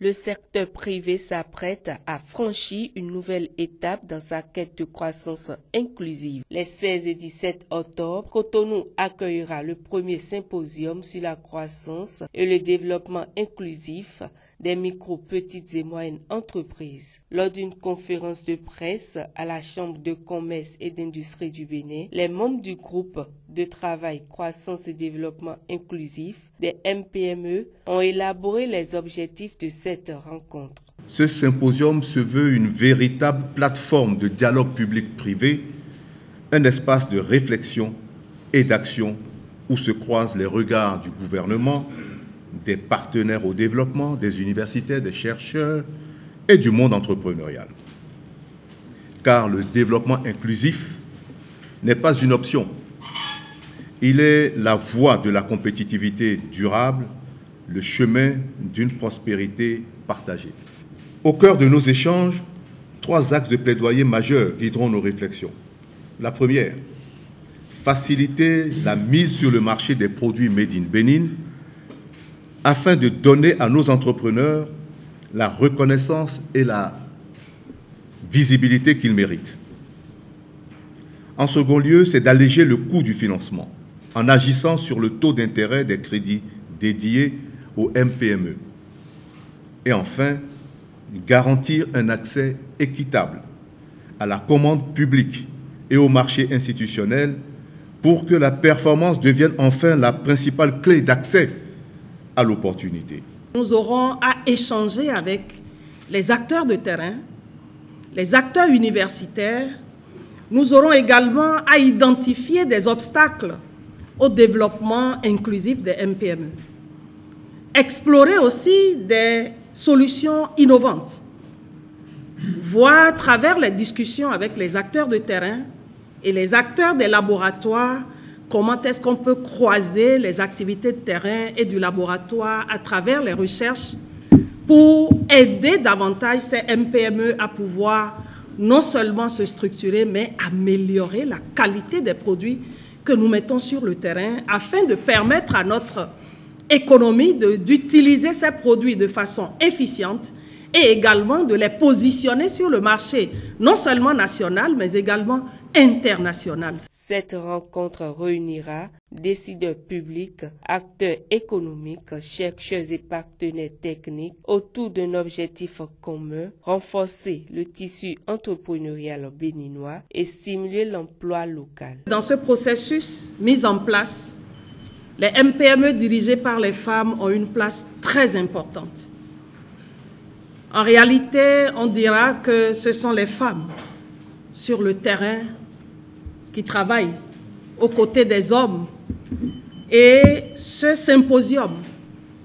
Le secteur privé s'apprête à franchir une nouvelle étape dans sa quête de croissance inclusive. Les 16 et 17 octobre, Cotonou accueillera le premier symposium sur la croissance et le développement inclusif des micro, petites et moyennes entreprises. Lors d'une conférence de presse à la Chambre de commerce et d'industrie du Bénin, les membres du groupe de travail croissance et développement inclusif des MPME ont élaboré les objectifs de cette rencontre. Ce symposium se veut une véritable plateforme de dialogue public-privé, un espace de réflexion et d'action où se croisent les regards du gouvernement, des partenaires au développement, des universitaires, des chercheurs et du monde entrepreneurial. Car le développement inclusif n'est pas une option. Il est la voie de la compétitivité durable, le chemin d'une prospérité partagée. Au cœur de nos échanges, 3 axes de plaidoyer majeurs guideront nos réflexions. La première, faciliter la mise sur le marché des produits Made in Bénin afin de donner à nos entrepreneurs la reconnaissance et la visibilité qu'ils méritent. En second lieu, c'est d'alléger le coût du financement en agissant sur le taux d'intérêt des crédits dédiés aux MPME. Et enfin, garantir un accès équitable à la commande publique et au marché institutionnel pour que la performance devienne enfin la principale clé d'accès à l'opportunité. Nous aurons à échanger avec les acteurs de terrain, les acteurs universitaires. Nous aurons également à identifier des obstacles au développement inclusif des MPME. Explorer aussi des solutions innovantes. Voir à travers les discussions avec les acteurs de terrain et les acteurs des laboratoires comment est-ce qu'on peut croiser les activités de terrain et du laboratoire à travers les recherches pour aider davantage ces MPME à pouvoir non seulement se structurer, mais améliorer la qualité des produits que nous mettons sur le terrain afin de permettre à notre économie d'utiliser ces produits de façon efficiente et également de les positionner sur le marché, non seulement national, mais également international. Cette rencontre réunira décideurs publics, acteurs économiques, chercheurs et partenaires techniques autour d'un objectif commun, renforcer le tissu entrepreneurial béninois et stimuler l'emploi local. Dans ce processus mis en place, les MPME dirigées par les femmes ont une place très importante. En réalité, on dira que ce sont les femmes sur le terrain qui travaillent aux côtés des hommes. Et ce symposium,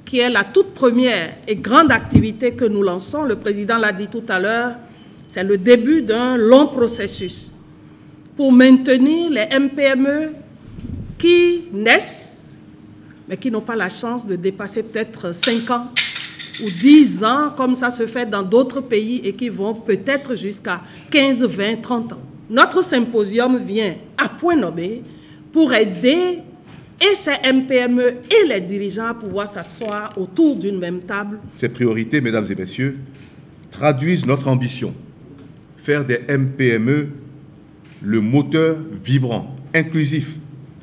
qui est la toute première et grande activité que nous lançons, le président l'a dit tout à l'heure, c'est le début d'un long processus pour maintenir les MPME qui naissent, mais qui n'ont pas la chance de dépasser peut-être 5 ans ou 10 ans, comme ça se fait dans d'autres pays, et qui vont peut-être jusqu'à 15, 20, 30 ans. Notre symposium vient à point nommé pour aider et ces MPME et les dirigeants à pouvoir s'asseoir autour d'une même table. Ces priorités, mesdames et messieurs, traduisent notre ambition, faire des MPME le moteur vibrant, inclusif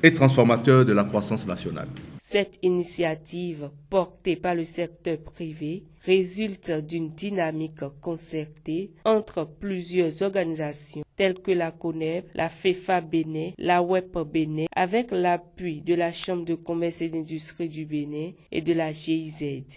et transformateur de la croissance nationale. Cette initiative, portée par le secteur privé, résulte d'une dynamique concertée entre plusieurs organisations telles que la CONEB, la FEFA Bénin, la WEP Bénin, avec l'appui de la Chambre de commerce et d'industrie du Bénin et de la GIZ.